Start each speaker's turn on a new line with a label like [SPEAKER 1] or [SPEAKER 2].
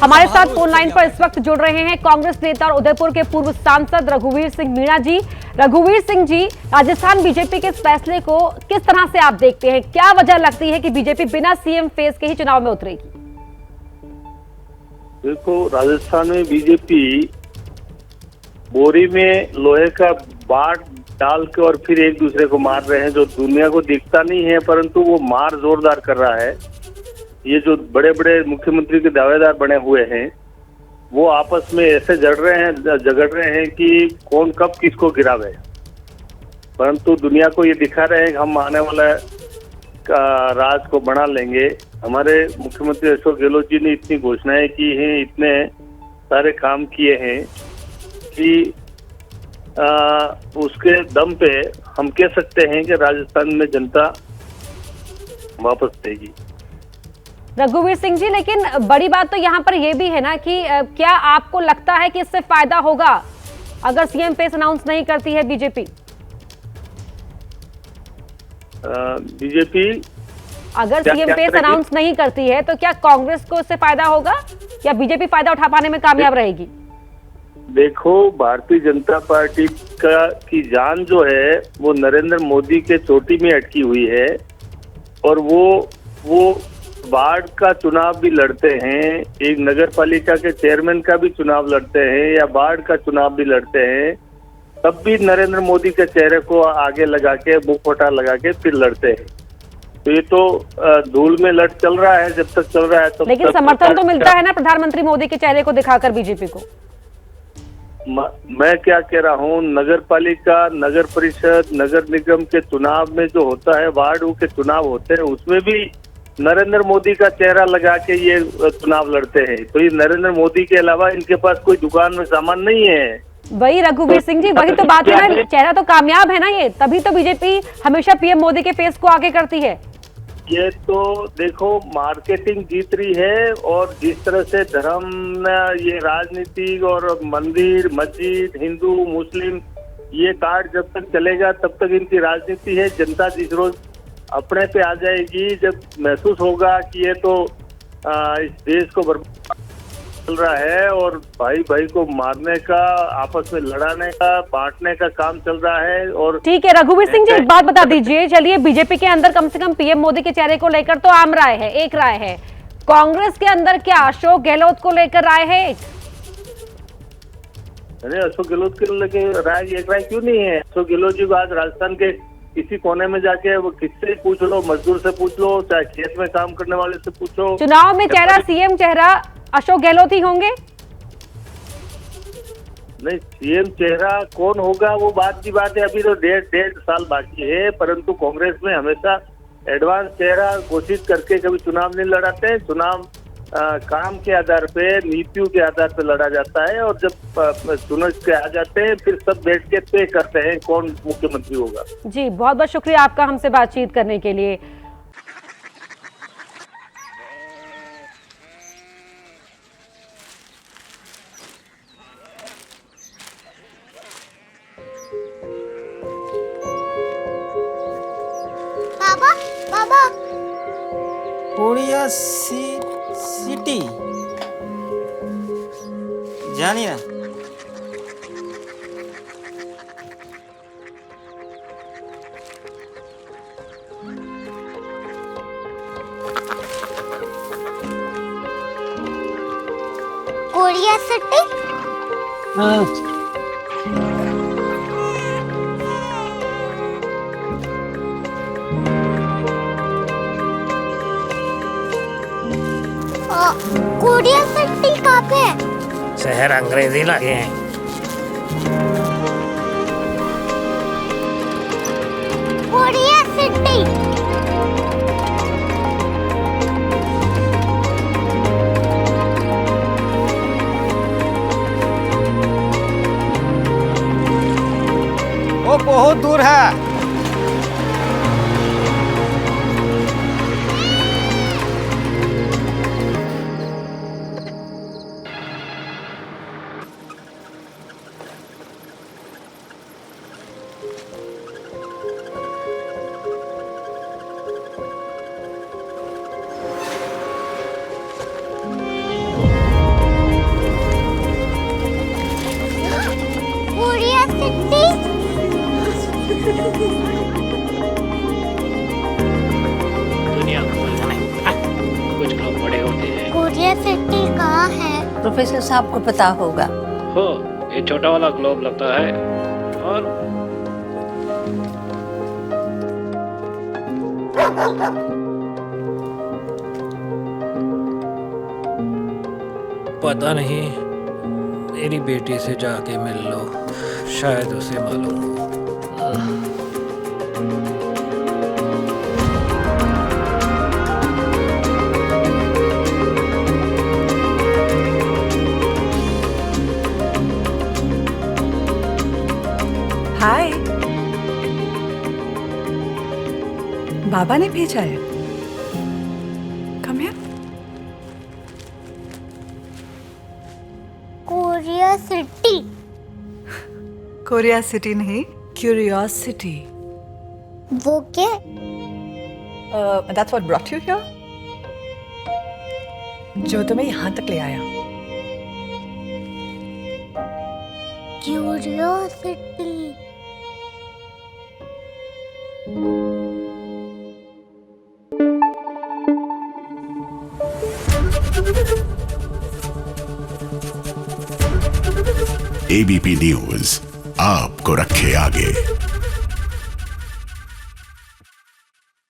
[SPEAKER 1] हमारे साथ phone line पर इस वक्त जुड़ रहे हैं कांग्रेस नेता और उदयपुर के पूर्व सांसद रघुवीर सिंह मीणा जी। रघुवीर सिंह जी, राजस्थान बीजेपी के इस फैसले को किस तरह से आप देखते हैं? क्या वजह लगती है कि बीजेपी बिना सीएम फेस के ही चुनाव में उतरेगी?
[SPEAKER 2] देखो, राजस्थान में बीजेपी बोरी में लोहे का बाट डाल के और फिर एक दूसरे को मार रहे हैं, जो दुनिया को दिखता नहीं है, परंतु वो मार जोरदार कर रहा है। ये जो बड़े बड़े मुख्यमंत्री के दावेदार बने हुए हैं, वो आपस में ऐसे झगड़ रहे हैं कि कौन कब किसको गिरावे, परंतु दुनिया को ये दिखा रहे हैं कि हम आने वाला राज को बना लेंगे। हमारे मुख्यमंत्री अशोक गहलोत जी ने इतनी घोषणाएं की हैं, इतने सारे काम किए हैं कि उसके दम पे हम कह सकते हैं कि राजस्थान में जनता वापस देगी।
[SPEAKER 1] रघुवीर सिंह जी, लेकिन बड़ी बात तो यहाँ पर यह भी है ना कि क्या आपको लगता है कि इससे फायदा होगा अगर सीएम फेस अनाउंस नहीं करती है बीजेपी?
[SPEAKER 2] बीजेपी
[SPEAKER 1] अगर सीएम फेस अनाउंस नहीं करती है तो क्या कांग्रेस को इससे फायदा होगा या बीजेपी फायदा उठा पाने में कामयाब रहेगी?
[SPEAKER 2] देखो, भारतीय जनता पार्टी की जान जो है वो नरेंद्र मोदी के चोटी में अटकी हुई है, और वो वार्ड का चुनाव भी लड़ते हैं, एक नगर पालिका के चेयरमैन का भी चुनाव लड़ते हैं या वार्ड का चुनाव भी लड़ते हैं, तब भी नरेंद्र मोदी के चेहरे को आगे लगा के मुखौटा लगा के फिर लड़ते हैं। तो ये तो धूल में लड़ चल रहा है, जब तक चल रहा है तो
[SPEAKER 1] लेकिन समर्थन तो मिलता है ना प्रधानमंत्री मोदी के चेहरे को दिखाकर बीजेपी को।
[SPEAKER 2] मैं क्या कह रहा हूँ, नगर पालिका, नगर परिषद, नगर निगम के चुनाव में जो होता है, वार्ड के चुनाव होते हैं, उसमें भी नरेंद्र मोदी का चेहरा लगा के ये चुनाव लड़ते हैं। तो ये नरेंद्र मोदी के अलावा इनके पास कोई दुकान में सामान नहीं है।
[SPEAKER 1] वही रघुवीर सिंह जी, वही तो बात है ना, चेहरा तो कामयाब है ना ये, तभी तो बीजेपी हमेशा पीएम मोदी के फेस को आगे करती है।
[SPEAKER 2] ये तो देखो, मार्केटिंग जीत रही है, और जिस तरह से धर्म, ये राजनीति और मंदिर मस्जिद, हिंदू मुस्लिम, ये कार्ड जब तक चलेगा तब तक इनकी राजनीति है। जनता जिस रोज अपने पे आ जाएगी, जब महसूस होगा कि ये तो इस देश को बर्बाद चल रहा है और भाई भाई को मारने का, आपस में लड़ाने का, बांटने का काम चल रहा है। और
[SPEAKER 1] ठीक है रघुवीर सिंह जी, एक बात बता दीजिए, चलिए बीजेपी के अंदर कम से कम पीएम मोदी के चेहरे को लेकर तो आम राय है, एक राय है, कांग्रेस के अंदर क्या अशोक गहलोत को लेकर राय है?
[SPEAKER 2] अरे अशोक गहलोत के लेकर राय, एक राय क्यों नहीं है? अशोक गहलोत जी को आज राजस्थान के किसी कोने में जाके वो किससे पूछ लो, मजदूर से पूछ लो, चाहे खेत में काम करने वाले से पूछो,
[SPEAKER 1] चुनाव में चेहरा, सीएम चेहरा अशोक गहलोत ही होंगे?
[SPEAKER 2] नहीं, सीएम चेहरा कौन होगा वो बात की बात है, अभी तो डेढ़ साल बाकी है, परंतु कांग्रेस में हमेशा एडवांस चेहरा घोषित करके कभी चुनाव नहीं लड़ाते हैं। चुनाव काम के आधार पे, नीतियों के आधार पे लड़ा जाता है, और जब चुनाव के आ जाते हैं फिर सब बैठ के तय करते हैं कौन मुख्यमंत्री होगा।
[SPEAKER 1] जी, बहुत बहुत शुक्रिया आपका हमसे बातचीत करने के लिए।
[SPEAKER 3] बाबा बाबा
[SPEAKER 4] कोरिया सिटी जानी ना,
[SPEAKER 3] कोरिया सिटी। कोरिया सिटी कहाँ पे है?
[SPEAKER 5] शहर अंग्रेजी लगे हैं।
[SPEAKER 3] Korea city.
[SPEAKER 4] वो बहुत दूर है।
[SPEAKER 5] दुनिया को जाने कुछ लोग बड़े होते हैं।
[SPEAKER 3] कोरिया सिटी कहाँ है?
[SPEAKER 6] प्रोफेसर साहब को पता होगा।
[SPEAKER 5] हो, ये छोटा वाला ग्लोब लगता है और पता नहीं, मेरी बेटी से जाके मिल लो, शायद उसे मालूम हो।
[SPEAKER 7] हाय, बाबा ने भेजा है। Come here.
[SPEAKER 3] Korea city.
[SPEAKER 7] Korea city नहीं, क्यूरियोसिटी।
[SPEAKER 3] वो क्या?
[SPEAKER 7] That's what brought you here. जो तुम्हें यहाँ तक ले आया।
[SPEAKER 3] क्यूरियोसिटी।
[SPEAKER 8] एबीपी न्यूज आपको रखे आगे।